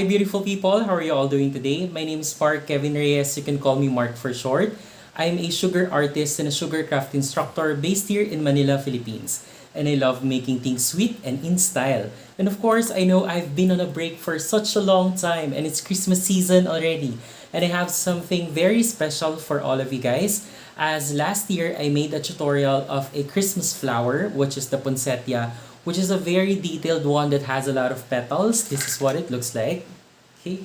beautiful people. How are you all doing today? My name is Mark Kevin Reyes. You can call me Mark for short. I'm a sugar artist and a sugar craft instructor based here in Manila, Philippines. And I love making things sweet and in style. And of course, I know I've been on a break for such a long time and it's Christmas season already. And I have something very special for all of you guys. As last year, I made a tutorial of a Christmas flower, which is the poinsettia, which is a very detailed one that has a lot of petals. This is what it looks like. Okay,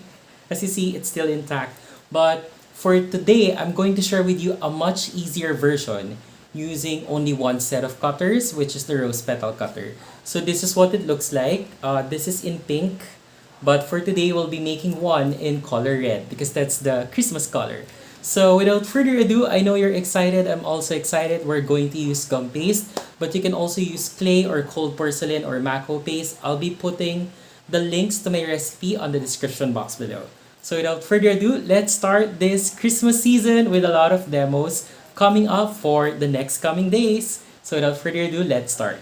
as you see, it's still intact. But for today, I'm going to share with you a much easier version using only one set of cutters, which is the rose petal cutter. So this is what it looks like. This is in pink, but for today, we'll be making one in color red because that's the Christmas color. So without further ado, I know you're excited. I'm also excited. We're going to use gum paste, but you can also use clay or cold porcelain or Mako paste. I'll be putting the links to my recipe on the description box below. So without further ado, let's start this Christmas season with a lot of demos coming up for the next coming days. So without further ado, let's start.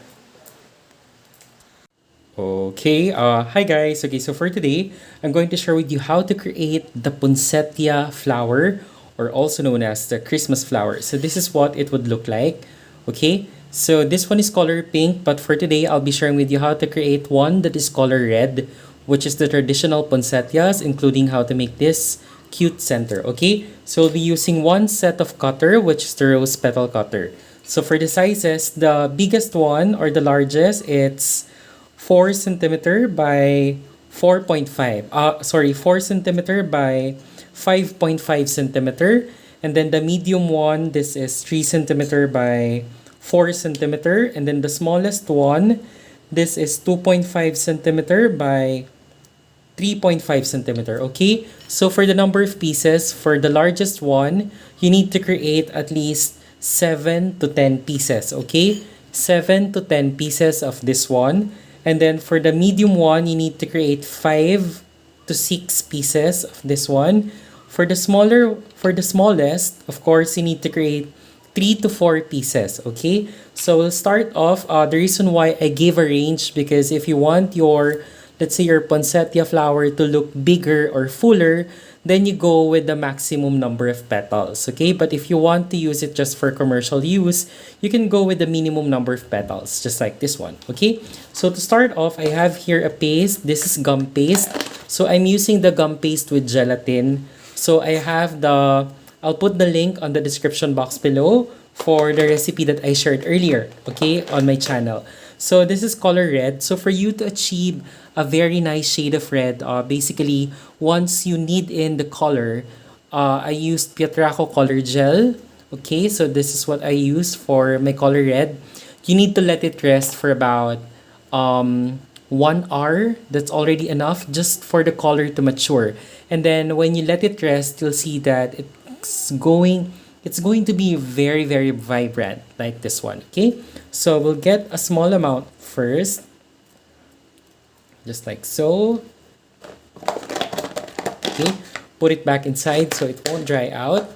Okay, hi guys. Okay, so for today, I'm going to share with you how to create the poinsettia flower, or also known as the Christmas flower. So this is what it would look like. Okay, so this one is color pink, but for today, I'll be sharing with you how to create one that is color red, which is the traditional poinsettias, including how to make this cute center. Okay, so we'll be using one set of cutter, which is the rose petal cutter. So for the sizes, the biggest one or the largest, it's 4 centimeter by 4.5. 4 centimeter by 5.5 centimeter. And then the medium one, this is 3 centimeter by 4 centimeter. And then the smallest one, this is 2.5 centimeter by 3.5 centimeter. Okay, so for the number of pieces, for the largest one, you need to create at least 7 to 10 pieces. Okay, 7 to 10 pieces of this one. And then for the medium one, you need to create 5 to 6 pieces of this one. For the smallest, of course, you need to create 3 to 4 pieces. Okay, so we'll start off. The reason why I gave a range, because if you want your, let's say, your poinsettia flower to look bigger or fuller, then you go with the maximum number of petals. Okay, but if you want to use it just for commercial use, you can go with the minimum number of petals, just like this one. Okay, so to start off, I have here a paste. This is gum paste. So I'm using the gum paste with gelatin. So I have I'll put the link on the description box below for the recipe that I shared earlier, okay, on my channel. So this is color red. So for you to achieve a very nice shade of red, basically, once you knead in the color, I used Pietraco color gel. Okay, so this is what I use for my color red. You need to let it rest for about 1 hour. That's already enough just for the color to mature. And then when you let it rest, you'll see that it's going to be very, very vibrant like this one. Okay, so we'll get a small amount first, just like so. Okay, put it back inside so it won't dry out.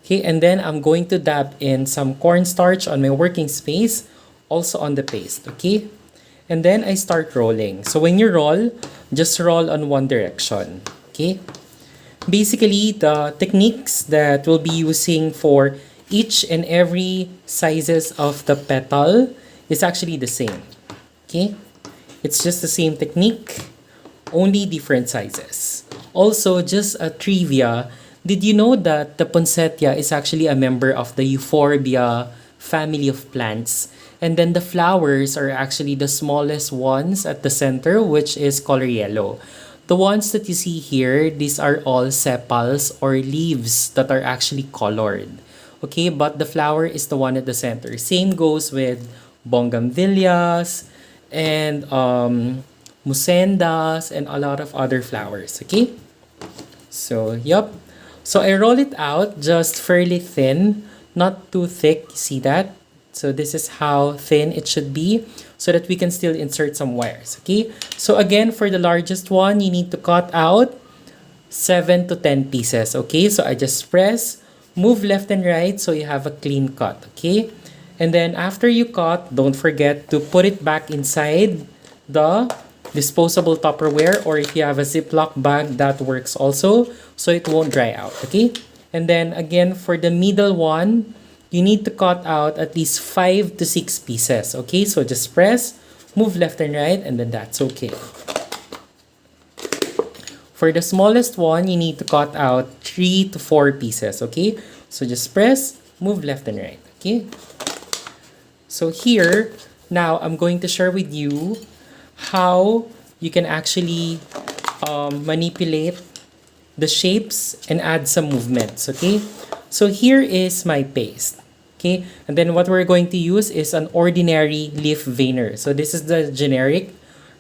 Okay, and then I'm going to dab in some cornstarch on my working space, also on the paste. Okay, and then I start rolling. So when you roll, just roll on one direction. Okay, basically the techniques that we'll be using for each and every sizes of the petal is actually the same. Okay, it's just the same technique, only different sizes. Also, just a trivia, did you know that the poinsettia is actually a member of the euphorbia family of plants? And then the flowers are actually the smallest ones at the center, which is color yellow. The ones that you see here, these are all sepals or leaves that are actually colored. Okay, but the flower is the one at the center. Same goes with bougainvilleas and musendas and a lot of other flowers. Okay, so yep. So I roll it out just fairly thin, not too thick. You see that? So this is how thin it should be so that we can still insert some wires. Okay, so again, for the largest one, you need to cut out 7 to 10 pieces. Okay, so I just press, move left and right so you have a clean cut. Okay, and then after you cut, don't forget to put it back inside the disposable Tupperware, or if you have a Ziploc bag, that works also, so it won't dry out, okay? And then again, for the middle one, you need to cut out at least 5 to 6 pieces, okay? So just press, move left and right, and then that's okay. For the smallest one, you need to cut out 3 to 4 pieces, okay? So just press, move left and right, okay? So here, now I'm going to share with you how you can actually manipulate the shapes and add some movements, okay? So here is my paste, okay? And then what we're going to use is an ordinary leaf veiner. So this is the generic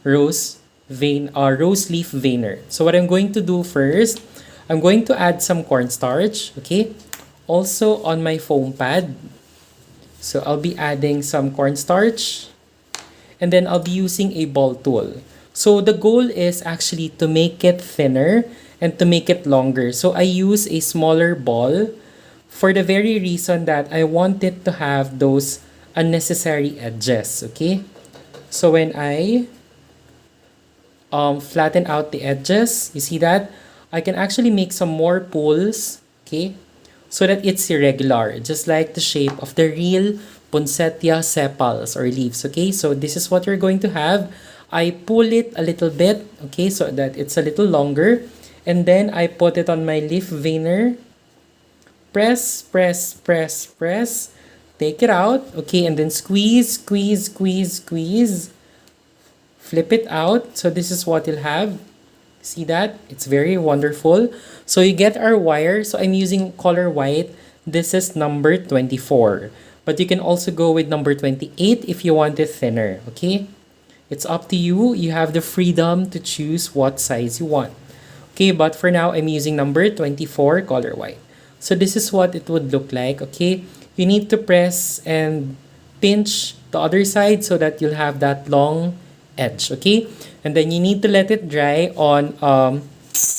rose leaf veiner. So what I'm going to do first, I'm going to add some cornstarch, okay? Also on my foam pad. So I'll be adding some cornstarch, and then I'll be using a ball tool. So the goal is actually to make it thinner and to make it longer. So I use a smaller ball for the very reason that I want it to have those unnecessary edges, okay? So when I flatten out the edges, you see that? I can actually make some more pulls, okay? So that it's irregular, just like the shape of the real poinsettia sepals or leaves, okay? So this is what you're going to have. I pull it a little bit, okay, so that it's a little longer. And then I put it on my leaf veiner. Press, press, press, press. Take it out, okay, and then squeeze, squeeze, squeeze, squeeze. Flip it out. So this is what you'll have. See that? It's very wonderful. So you get our wire. So I'm using color white. This is number 24. But you can also go with number 28 if you want it thinner, okay? It's up to you. You have the freedom to choose what size you want. Okay, but for now, I'm using number 24 color white. So this is what it would look like, okay? You need to press and pinch the other side so that you'll have that long edge, okay? And then you need to let it dry on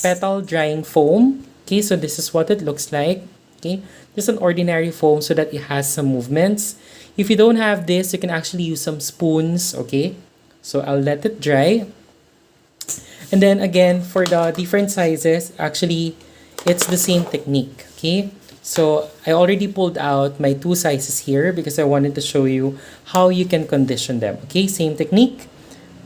petal drying foam. Okay, so this is what it looks like. Okay, just an ordinary foam so that it has some movements. If you don't have this, you can actually use some spoons. Okay, so I'll let it dry. And then again, for the different sizes, actually, it's the same technique. Okay, so I already pulled out my 2 sizes here because I wanted to show you how you can condition them. Okay, same technique.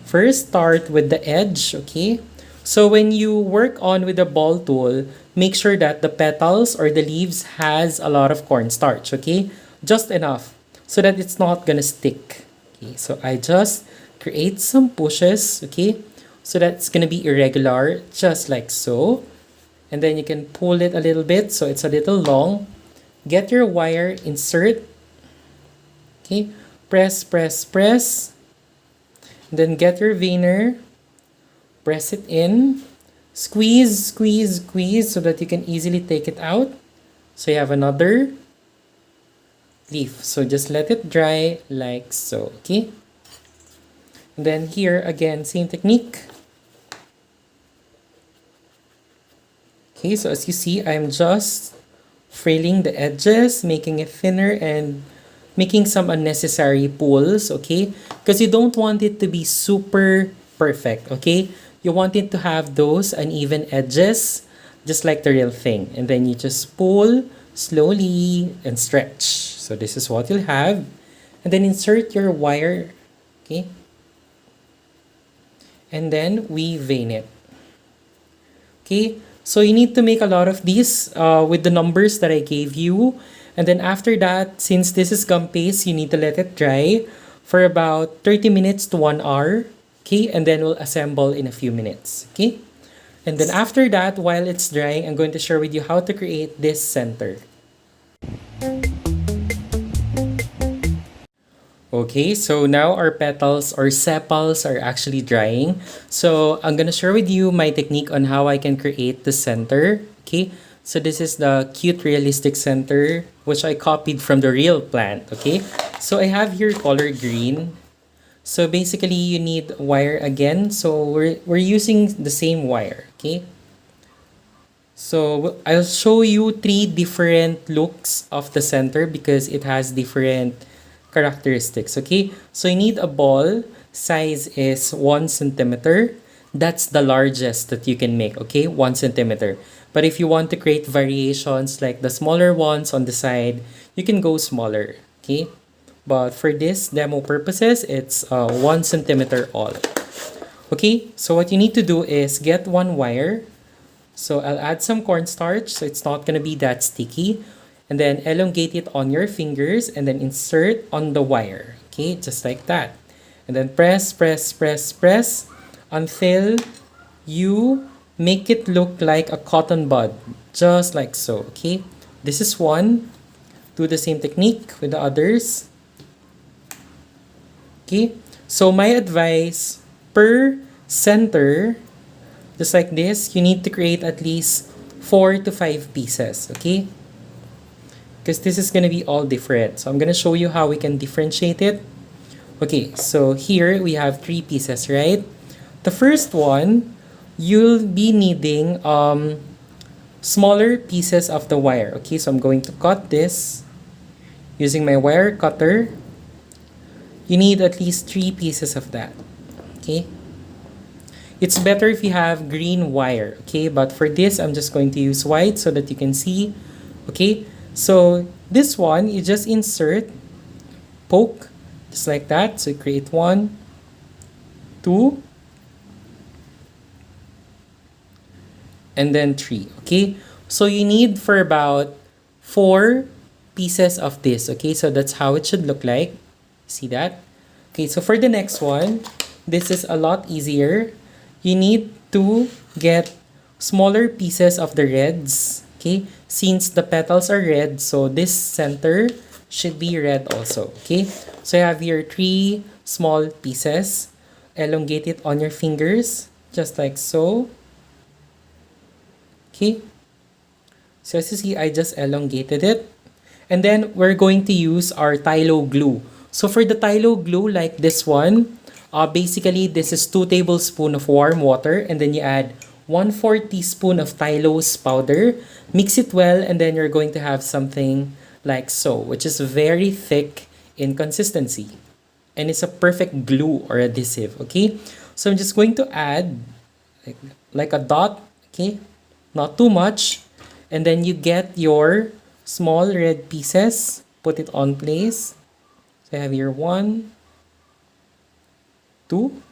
First, start with the edge, okay? So when you work on with the ball tool, make sure that the petals or the leaves has a lot of cornstarch, okay? Just enough so that it's not gonna stick. Okay, so I just create some pushes, okay? So that it's gonna be irregular, just like so. And then you can pull it a little bit so it's a little long. Get your wire, insert, okay? Press, press, press. Then get your veiner, press it in, squeeze, squeeze, squeeze so that you can easily take it out. So you have another leaf. So just let it dry like so, okay? And then here again, same technique. Okay, so as you see, I'm just frailing the edges, making it thinner and making some unnecessary pulls, okay? Because you don't want it to be super perfect, okay? You want it to have those uneven edges, just like the real thing. And then you just pull slowly and stretch. So this is what you'll have. And then insert your wire, okay? And then we vein it. Okay? So you need to make a lot of these with the numbers that I gave you. And then after that, since this is gum paste, you need to let it dry for about 30 minutes to 1 hour. Okay, and then we'll assemble in a few minutes. Okay, and then after that, while it's drying, I'm going to share with you how to create this center. Okay, so now our petals or sepals are actually drying. So I'm gonna share with you my technique on how I can create the center. Okay, so this is the cute realistic center, which I copied from the real plant. Okay, so I have here color green. So basically you need wire again. So we're using the same wire. Okay, so I'll show you 3 different looks of the center because it has different characteristics. Okay, so you need a ball size is 1 centimeter. That's the largest that you can make, okay? 1 centimeter. But if you want to create variations like the smaller ones on the side, you can go smaller, okay? But for this demo purposes, it's 1 centimeter all. Okay, so what you need to do is get one wire. So I'll add some cornstarch so it's not gonna be that sticky. And then elongate it on your fingers and then insert on the wire. Okay, just like that. And then press, press, press, press until you make it look like a cotton bud. Just like so, okay? This is one. Do the same technique with the others. Okay, so my advice, per center, just like this, you need to create at least 4 to 5 pieces, okay? Because this is going to be all different. So I'm going to show you how we can differentiate it. Okay, so here we have 3 pieces, right? The first one, you'll be needing smaller pieces of the wire. Okay, so I'm going to cut this using my wire cutter. You need at least 3 pieces of that. Okay, it's better if you have green wire. Okay, but for this, I'm just going to use white so that you can see. Okay, so this one, you just insert, poke, just like that. So create 1, 2, and then 3. Okay, so you need for about 4 pieces of this. Okay, so that's how it should look like. See that? Okay, so for the next one, this is a lot easier. You need to get smaller pieces of the reds. Okay, since the petals are red, so this center should be red also. Okay, so you have your 3 small pieces. Elongate it on your fingers, just like so. Okay, so as you see, I just elongated it. And then we're going to use our tylo glue. So for the tylo glue, like this one, basically this is 2 tablespoons of warm water, and then you add 1/4 teaspoon of tylose powder. Mix it well, and then you're going to have something like so, which is very thick in consistency. And it's a perfect glue or adhesive, okay? So I'm just going to add like a dot, okay? Not too much. And then you get your small red pieces, put it on place. So I have here 1, 2,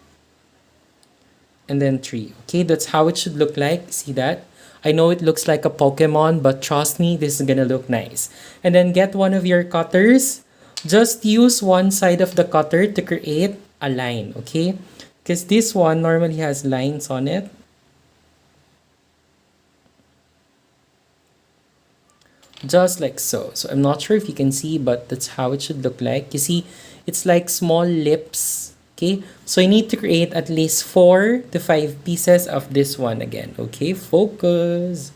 and then 3. Okay, that's how it should look like. See that? I know it looks like a Pokemon, but trust me, this is gonna look nice. And then get one of your cutters. Just use one side of the cutter to create a line, okay? Because this one normally has lines on it. Just like so. So I'm not sure if you can see, but that's how it should look like. You see, it's like small lips. Okay, so you need to create at least 4 to 5 pieces of this one again. Okay, focus.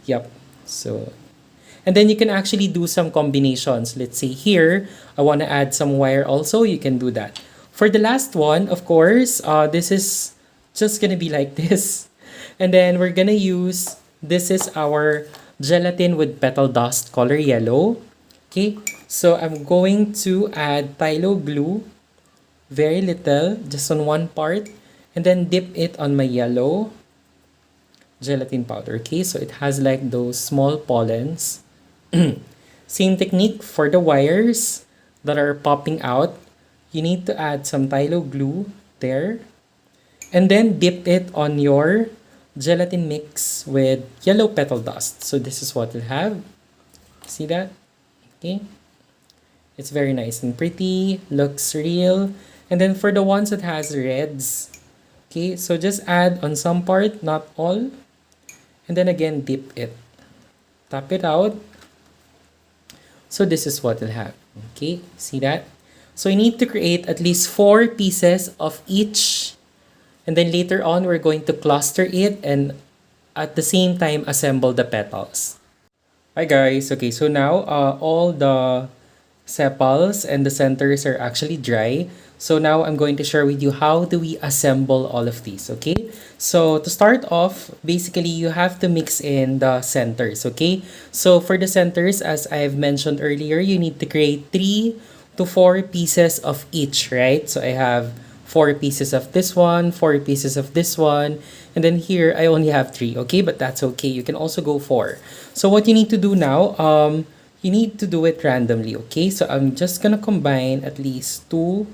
Yep. So, and then you can actually do some combinations. Let's say here, I want to add some wire also. You can do that. For the last one, of course, this is just gonna be like this. And then we're gonna use, this is our gelatin with petal dust color yellow. Okay, so I'm going to add tylo glue, very little, just on one part, and then dip it on my yellow gelatin powder. Okay, so it has like those small pollens. Same technique for the wires that are popping out. You need to add some tylo glue there, and then dip it on your gelatin mix with yellow petal dust. So this is what we'll have. See that? Okay. It's very nice and pretty. Looks real. And then for the ones that has reds, okay, so just add on some part, not all. And then again, dip it. Tap it out. So this is what we'll have. Okay, see that? So you need to create at least 4 pieces of each. And then later on, we're going to cluster it and at the same time assemble the petals. Hi guys, okay, so now all the sepals and the centers are actually dry. So now I'm going to share with you how do we assemble all of these, okay? So to start off, basically you have to mix in the centers, okay? So for the centers, as I've mentioned earlier, you need to create 3 to 4 pieces of each, right? So I have 4 pieces of this one, 4 pieces of this one, and then here I only have 3, okay? But that's okay. You can also go 4. So what you need to do now, you need to do it randomly, okay? So I'm just gonna combine at least 2,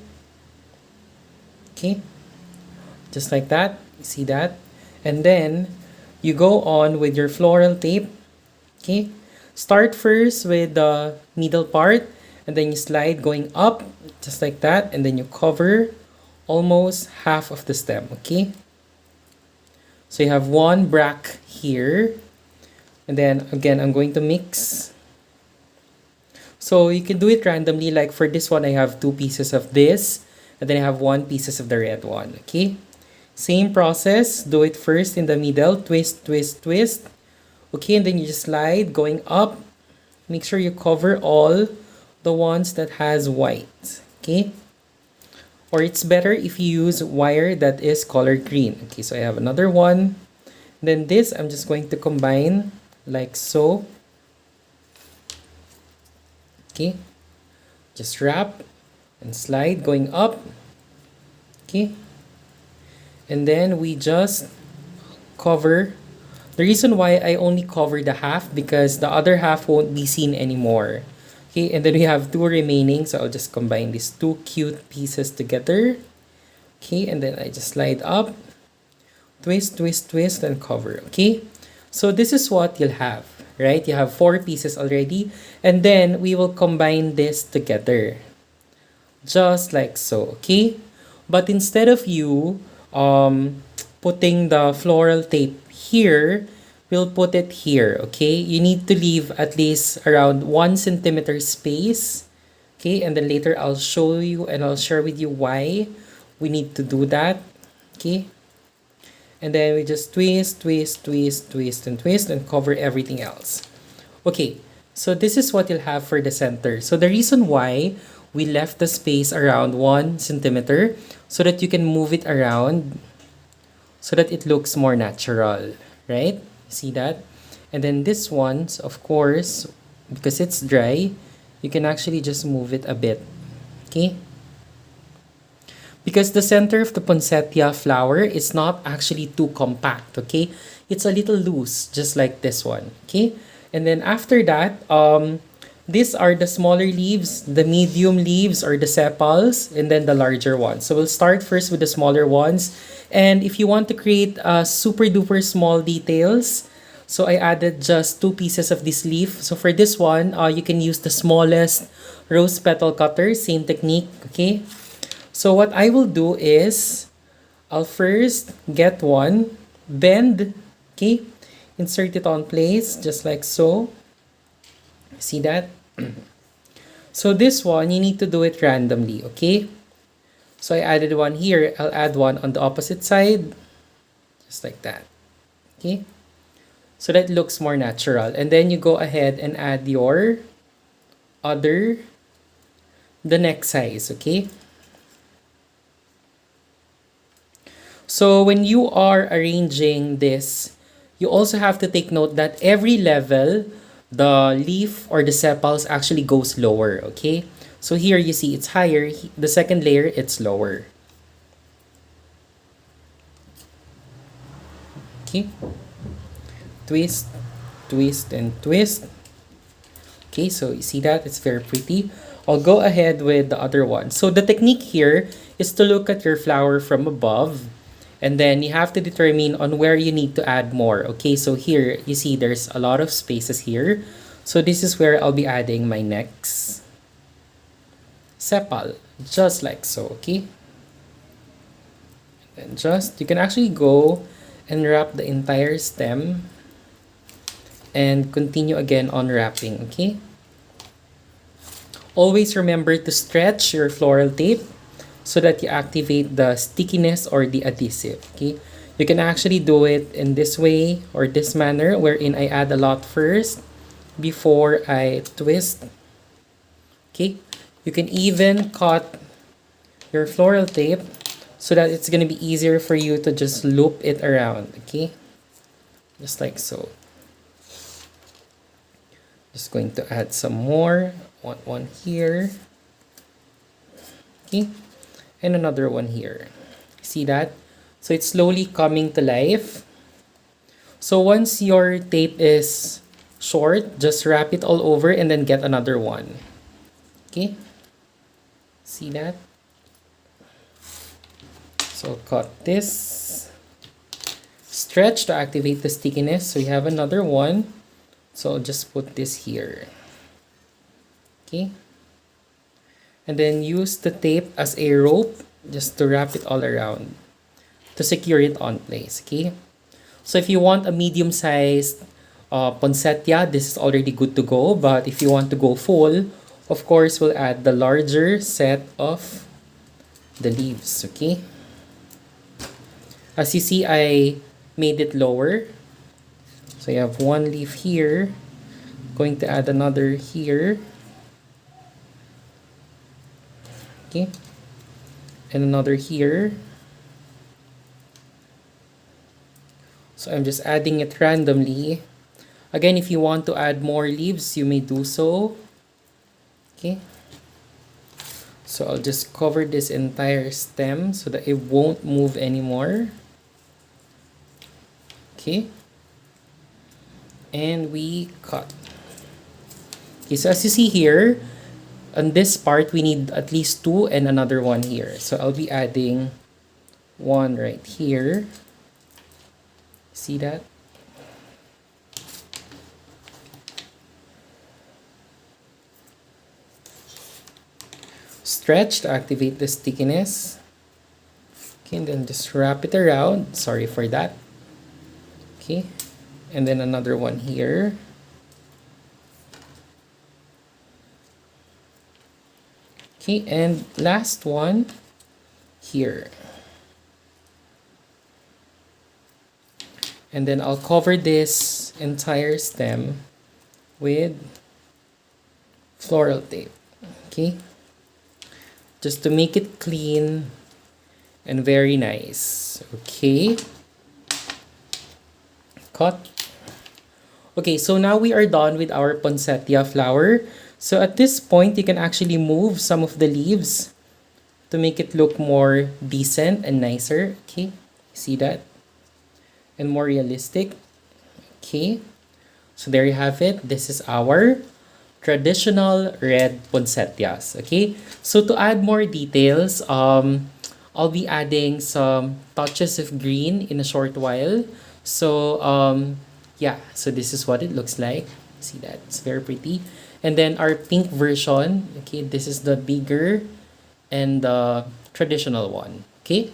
okay? Just like that. You see that? And then you go on with your floral tape, okay? Start first with the middle part, and then you slide going up, just like that, and then you cover almost half of the stem, okay? So you have one bract here, and then again, I'm going to mix. So you can do it randomly, like for this one, I have 2 pieces of this, and then I have 1 pieces of the red one, okay? Same process, do it first in the middle, twist, twist, twist. Okay, and then you just slide going up. Make sure you cover all the ones that has white, okay? Or it's better if you use wire that is color green. Okay, so I have another one. Then this, I'm just going to combine like so. Okay, just wrap and slide going up. Okay, and then we just cover. The reason why I only cover the half because the other half won't be seen anymore. Okay, and then we have 2 remaining, so I'll just combine these 2 cute pieces together. Okay, and then I just slide up, twist, twist, twist, and cover. Okay, so this is what you'll have, right? You have 4 pieces already, and then we will combine this together, just like so. Okay, but instead of you putting the floral tape here, we'll put it here, okay? You need to leave at least around 1 centimeter space, okay? And then later I'll show you and I'll share with you why we need to do that, okay? And then we just twist, twist, twist, twist, and twist, and cover everything else. Okay, so this is what you'll have for the center. So the reason why we left the space around 1 centimeter so that you can move it around so that it looks more natural, right? See that? And then this one's, of course, because it's dry, you can actually just move it a bit, okay? Because the center of the poinsettia flower is not actually too compact, okay? It's a little loose, just like this one, okay? And then after that, these are the smaller leaves, the medium leaves or the sepals, and then the larger ones. So we'll start first with the smaller ones. And if you want to create super duper small details, so I added just 2 pieces of this leaf. So for this one, you can use the smallest rose petal cutter, same technique, okay? So what I will do is, I'll first get one, bend, okay? Insert it on place, just like so. See that? So this one, you need to do it randomly, okay? So I added one here. I'll add one on the opposite side. Just like that. Okay? So that looks more natural. And then you go ahead and add your the next size, okay? So when you are arranging this, you also have to take note that every level, the leaf or the sepals actually goes lower, okay? So here you see it's higher, the second layer it's lower. Okay? Twist, twist, and twist. Okay, so you see that? It's very pretty. I'll go ahead with the other one. So the technique here is to look at your flower from above, and then you have to determine on where you need to add more. Okay, so here you see there's a lot of spaces here. So this is where I'll be adding my next sepal, just like so, okay? And just, you can actually go and wrap the entire stem and continue again on wrapping, okay? Always remember to stretch your floral tape so that you activate the stickiness or the adhesive, okay? You can actually do it in this way or this manner, wherein I add a lot first before I twist, okay? You can even cut your floral tape so that it's going to be easier for you to just loop it around, okay? Just like so. Just going to add some more. Want one here. Okay. and another one here. See that? So it's slowly coming to life. So once your tape is short, just wrap it all over and then get another one. Okay? See that? So cut this. Stretch to activate the stickiness. So you have another one. So I'll just put this here. Okay? And then use the tape as a rope just to wrap it all around to secure it on place. Okay? So if you want a medium-sized poinsettia, this is already good to go. But if you want to go full, of course, we'll add the larger set of the leaves. Okay? As you see, I made it lower. So you have one leaf here. Going to add another here. Okay. And another here. So I'm just adding it randomly. Again, if you want to add more leaves, you may do so. Okay. So I'll just cover this entire stem so that it won't move anymore. Okay. And we cut. Okay, so as you see here, on this part, we need at least two and another one here. So I'll be adding one right here. See that? Stretch to activate the stickiness. Okay, and then just wrap it around. Sorry for that. Okay, and then another one here. Okay, and last one here. And then I'll cover this entire stem with floral tape. Okay, just to make it clean and very nice. Okay, cut. Okay, so now we are done with our poinsettia flower. So at this point, you can actually move some of the leaves to make it look more decent and nicer. Okay, see that? And more realistic. Okay, so there you have it. This is our traditional red poinsettias. Okay, so to add more details, I'll be adding some touches of green in a short while. So yeah, so this is what it looks like. See that? It's very pretty. And then our pink version, okay, this is the bigger and the traditional one. Okay.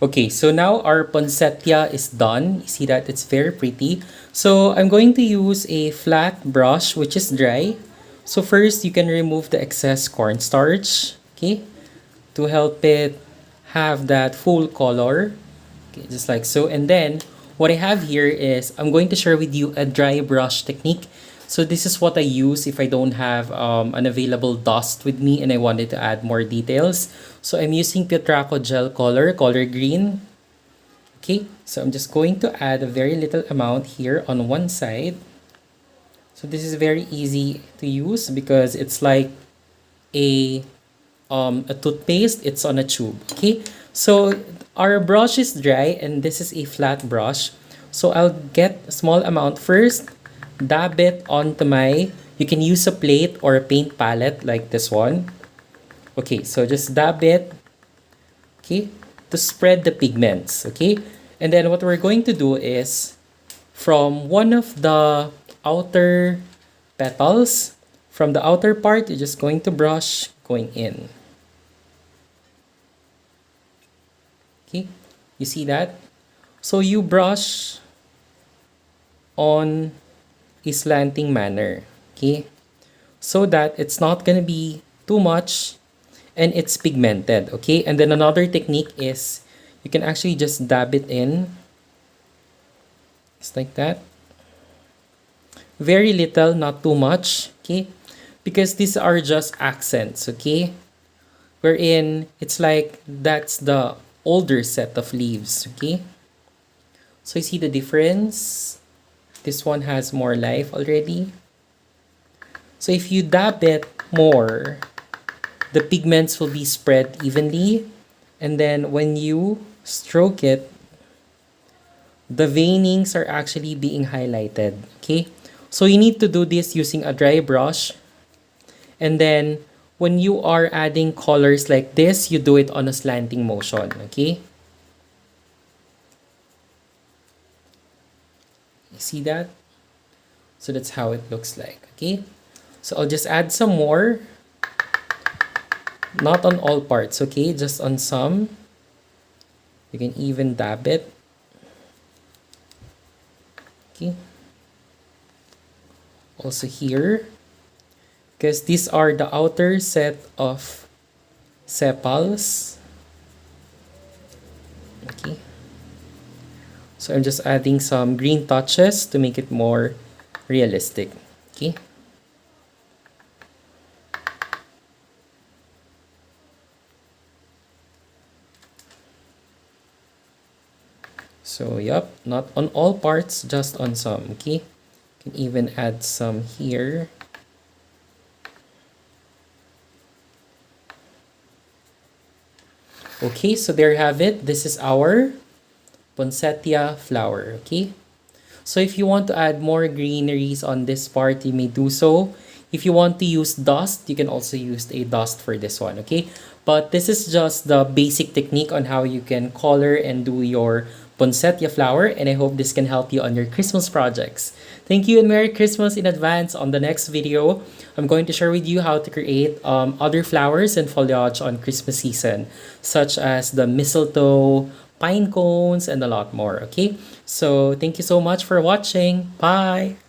Okay, so now our poinsettia is done. You see that it's very pretty. So I'm going to use a flat brush which is dry. So first you can remove the excess cornstarch, okay, to help it have that full color. Okay, just like so. And then what I have here is I'm going to share with you a dry brush technique. So this is what I use if I don't have an available dust with me and I wanted to add more details. So I'm using Pietraco gel color green. Okay, so I'm just going to add a very little amount here on one side. So this is very easy to use because it's like a toothpaste. It's on a tube. Okay, so our brush is dry and this is a flat brush. So I'll get a small amount first. Dab it onto my, you can use a plate or a paint palette like this one. Okay, so just dab it, okay, to spread the pigments, okay? And then what we're going to do is, from one of the outer petals, from the outer part, you're just going to brush going in. Okay, you see that? So you brush on a slanting manner, okay, so that it's not gonna be too much and it's pigmented, okay? And then another technique is you can actually just dab it in just like that, very little, not too much, okay, because these are just accents, okay, wherein it's like that's the older set of leaves, okay? So you see the difference. This one has more life already. So if you dab it more, the pigments will be spread evenly. And then when you stroke it, the veinings are actually being highlighted. Okay? So you need to do this using a dry brush. And then when you are adding colors like this, you do it on a slanting motion. Okay? You see that? So that's how it looks like. Okay? So I'll just add some more. Not on all parts, okay? Just on some. You can even dab it. Okay. Also here. Because these are the outer set of sepals. Okay. So I'm just adding some green touches to make it more realistic. Okay. So, yep, not on all parts, just on some, okay? You can even add some here. Okay, so there you have it. This is our poinsettia flower, okay? So if you want to add more greeneries on this part, you may do so. If you want to use dust, you can also use a dust for this one, okay? But this is just the basic technique on how you can color and do your poinsettia flower, and I hope this can help you on your Christmas projects. Thank you and Merry Christmas in advance. On the next video, I'm going to share with you how to create other flowers and foliage on Christmas season, such as the mistletoe, pine cones, and a lot more, okay? So thank you so much for watching. Bye!